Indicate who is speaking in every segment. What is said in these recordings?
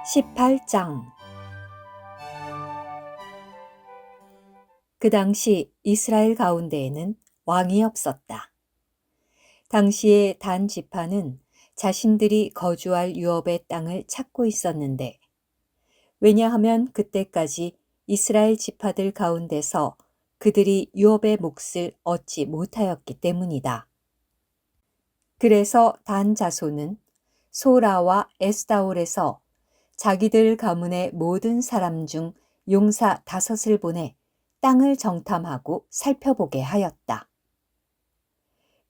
Speaker 1: 18장. 그 당시 이스라엘 가운데에는 왕이 없었다. 당시에 단 지파는 자신들이 거주할 유업의 땅을 찾고 있었는데, 왜냐하면 그때까지 이스라엘 지파들 가운데서 그들이 유업의 몫을 얻지 못하였기 때문이다. 그래서 단 자손은 소라와 에스다올에서 자기들 가문의 모든 사람 중 용사 5을 보내 땅을 정탐하고 살펴보게 하였다.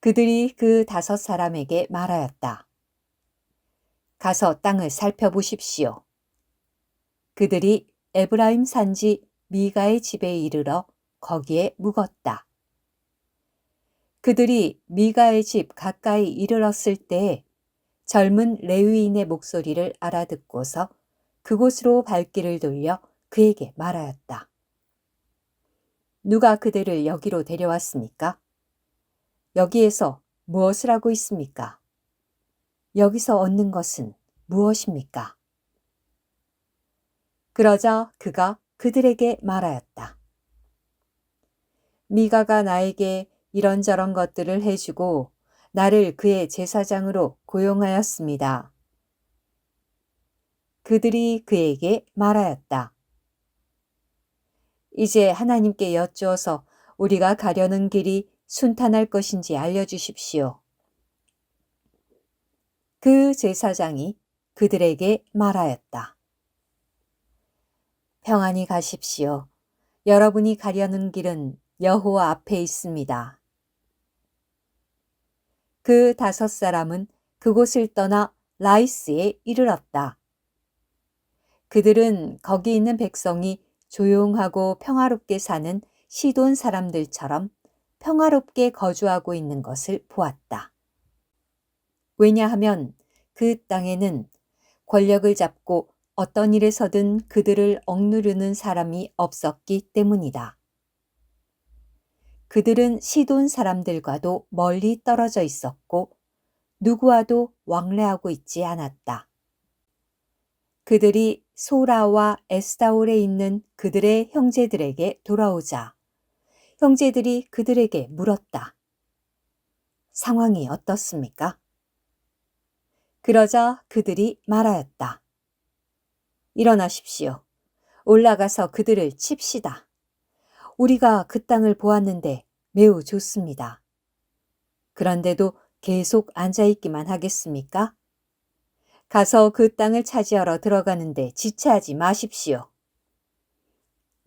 Speaker 1: 그들이 그 5사람에게 말하였다. 가서 땅을 살펴보십시오. 그들이 에브라임 산지 미가의 집에 이르러 거기에 묵었다. 그들이 미가의 집 가까이 이르렀을 때에 젊은 레위인의 목소리를 알아듣고서 그곳으로 발길을 돌려 그에게 말하였다. 누가 그들을 여기로 데려왔습니까? 여기에서 무엇을 하고 있습니까? 여기서 얻는 것은 무엇입니까? 그러자 그가 그들에게 말하였다. 미가가 나에게 이런저런 것들을 해주고 나를 그의 제사장으로 고용하였습니다. 그들이 그에게 말하였다. 이제 하나님께 여쭈어서 우리가 가려는 길이 순탄할 것인지 알려주십시오. 그 제사장이 그들에게 말하였다. 평안히 가십시오. 여러분이 가려는 길은 여호와 앞에 있습니다. 그 5사람은 그곳을 떠나 라이스에 이르렀다. 그들은 거기 있는 백성이 조용하고 평화롭게 사는 시돈 사람들처럼 평화롭게 거주하고 있는 것을 보았다. 왜냐하면 그 땅에는 권력을 잡고 어떤 일에서든 그들을 억누르는 사람이 없었기 때문이다. 그들은 시돈 사람들과도 멀리 떨어져 있었고 누구와도 왕래하고 있지 않았다. 그들이 소라와 에스다올에 있는 그들의 형제들에게 돌아오자 형제들이 그들에게 물었다. 상황이 어떻습니까? 그러자 그들이 말하였다. 일어나십시오. 올라가서 그들을 칩시다. 우리가 그 땅을 보았는데 매우 좋습니다. 그런데도 계속 앉아있기만 하겠습니까? 가서 그 땅을 차지하러 들어가는데 지체하지 마십시오.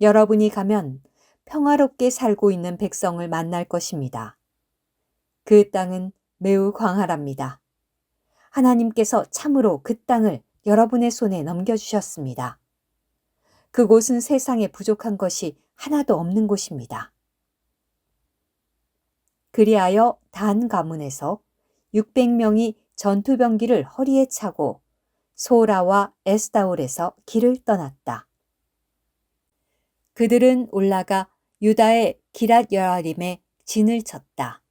Speaker 1: 여러분이 가면 평화롭게 살고 있는 백성을 만날 것입니다. 그 땅은 매우 광활합니다. 하나님께서 참으로 그 땅을 여러분의 손에 넘겨주셨습니다. 그곳은 세상에 부족한 것이 하나도 없는 곳입니다. 그리하여 단 가문에서 600명이 전투병기를 허리에 차고 소라와 에스다올에서 길을 떠났다. 그들은 올라가 유다의 기랏 여아림에 진을 쳤다.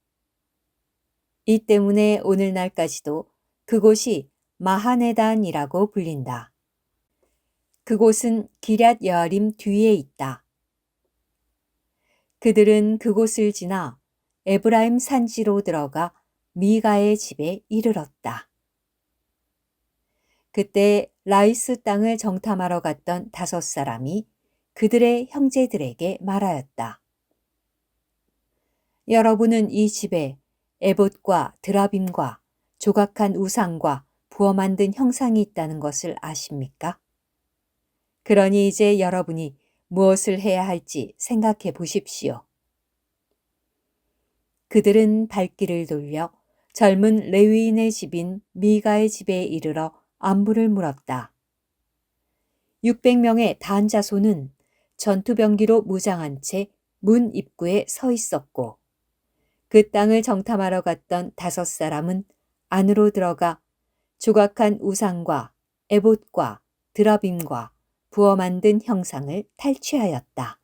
Speaker 1: 이 때문에 오늘날까지도 그곳이 마하네단이라고 불린다. 그곳은 기랏 여아림 뒤에 있다. 그들은 그곳을 지나 에브라임 산지로 들어가 미가의 집에 이르렀다. 그때 라이스 땅을 정탐하러 갔던 5사람이 그들의 형제들에게 말하였다. 여러분은 이 집에 에봇과 드라빔과 조각한 우상과 부어 만든 형상이 있다는 것을 아십니까? 그러니 이제 여러분이 무엇을 해야 할지 생각해 보십시오. 그들은 발길을 돌려 젊은 레위인의 집인 미가의 집에 이르러 안부를 물었다. 600명의 단 자손은 전투병기로 무장한 채 문 입구에 서 있었고 그 땅을 정탐하러 갔던 5사람은 안으로 들어가 조각한 우상과 에봇과 드라빔과 부어 만든 형상을 탈취하였다.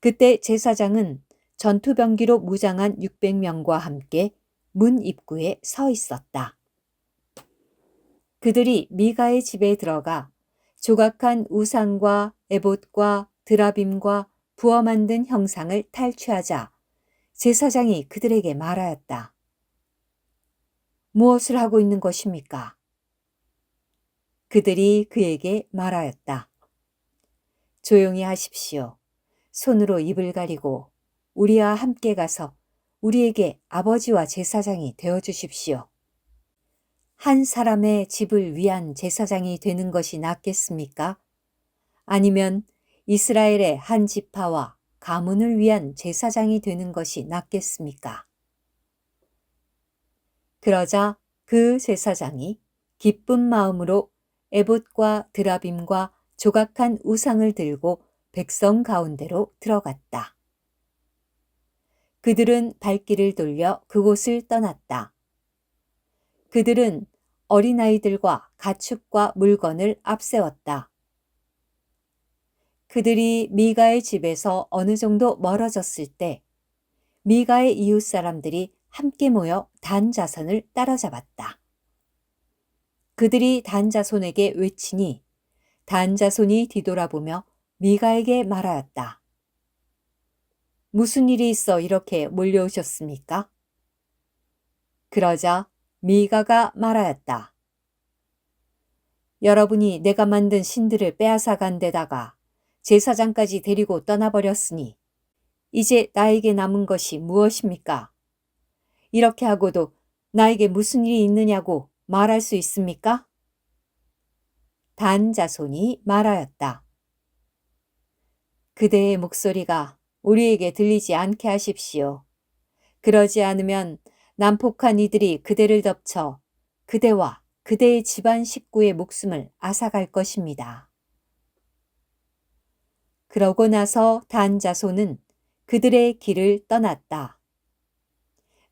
Speaker 1: 그때 제사장은 전투병기로 무장한 600명과 함께 문 입구에 서 있었다. 그들이 미가의 집에 들어가 조각한 우상과 에봇과 드라빔과 부어 만든 형상을 탈취하자 제사장이 그들에게 말하였다. 무엇을 하고 있는 것입니까? 그들이 그에게 말하였다. 조용히 하십시오. 손으로 입을 가리고 우리와 함께 가서 우리에게 아버지와 제사장이 되어 주십시오. 한 사람의 집을 위한 제사장이 되는 것이 낫겠습니까? 아니면 이스라엘의 한 지파와 가문을 위한 제사장이 되는 것이 낫겠습니까? 그러자 그 제사장이 기쁜 마음으로 에봇과 드라빔과 조각한 우상을 들고 백성 가운데로 들어갔다. 그들은 발길을 돌려 그곳을 떠났다. 그들은 어린아이들과 가축과 물건을 앞세웠다. 그들이 미가의 집에서 어느 정도 멀어졌을 때 미가의 이웃 사람들이 함께 모여 단 자손을 따라잡았다. 그들이 단 자손에게 외치니 단 자손이 뒤돌아보며 미가에게 말하였다. 무슨 일이 있어 이렇게 몰려오셨습니까? 그러자 미가가 말하였다. 여러분이 내가 만든 신들을 빼앗아 간 데다가 제사장까지 데리고 떠나버렸으니 이제 나에게 남은 것이 무엇입니까? 이렇게 하고도 나에게 무슨 일이 있느냐고 말할 수 있습니까? 단 자손이 말하였다. 그대의 목소리가 우리에게 들리지 않게 하십시오. 그러지 않으면 난폭한 이들이 그대를 덮쳐 그대와 그대의 집안 식구의 목숨을 앗아갈 것입니다. 그러고 나서 단 자손은 그들의 길을 떠났다.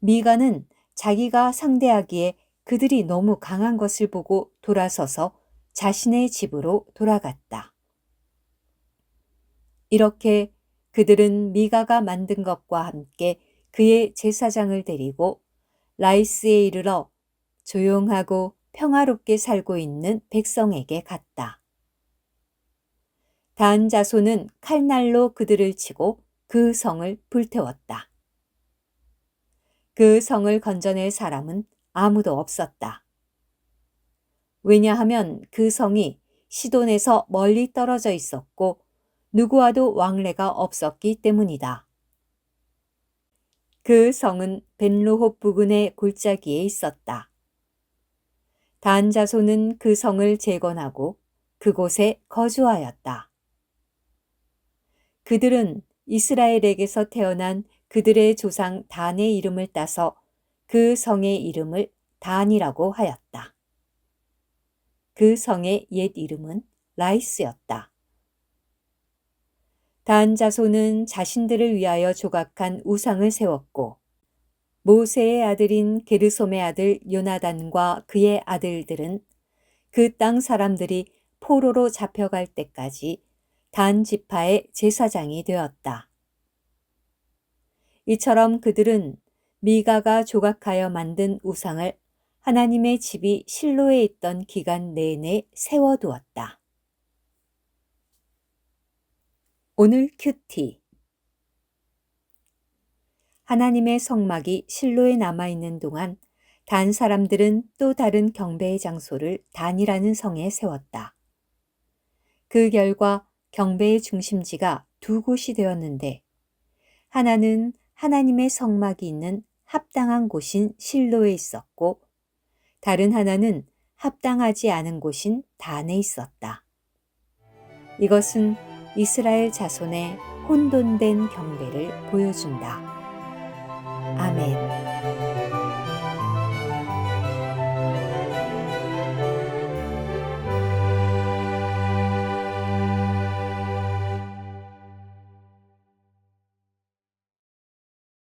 Speaker 1: 미가는 자기가 상대하기에 그들이 너무 강한 것을 보고 돌아서서 자신의 집으로 돌아갔다. 이렇게 그들은 미가가 만든 것과 함께 그의 제사장을 데리고 라이스에 이르러 조용하고 평화롭게 살고 있는 백성에게 갔다. 단 자손은 칼날로 그들을 치고 그 성을 불태웠다. 그 성을 건져낼 사람은 아무도 없었다. 왜냐하면 그 성이 시돈에서 멀리 떨어져 있었고 누구와도 왕래가 없었기 때문이다. 그 성은 벤르홉 부근의 골짜기에 있었다. 단 자손은 그 성을 재건하고 그곳에 거주하였다. 그들은 이스라엘에게서 태어난 그들의 조상 단의 이름을 따서 그 성의 이름을 단이라고 하였다. 그 성의 옛 이름은 라이스였다. 단 자손은 자신들을 위하여 조각한 우상을 세웠고 모세의 아들인 게르솜의 아들 요나단과 그의 아들들은 그 땅 사람들이 포로로 잡혀갈 때까지 단 지파의 제사장이 되었다. 이처럼 그들은 미가가 조각하여 만든 우상을 하나님의 집이 실로에 있던 기간 내내 세워두었다. 오늘 큐티. 하나님의 성막이 실로에 남아있는 동안 단 사람들은 또 다른 경배의 장소를 단이라는 성에 세웠다. 그 결과 경배의 중심지가 두 곳이 되었는데 하나는 하나님의 성막이 있는 합당한 곳인 실로에 있었고 다른 하나는 합당하지 않은 곳인 단에 있었다. 이것은 이스라엘 자손의 혼돈된 경배를 보여준다. 아멘.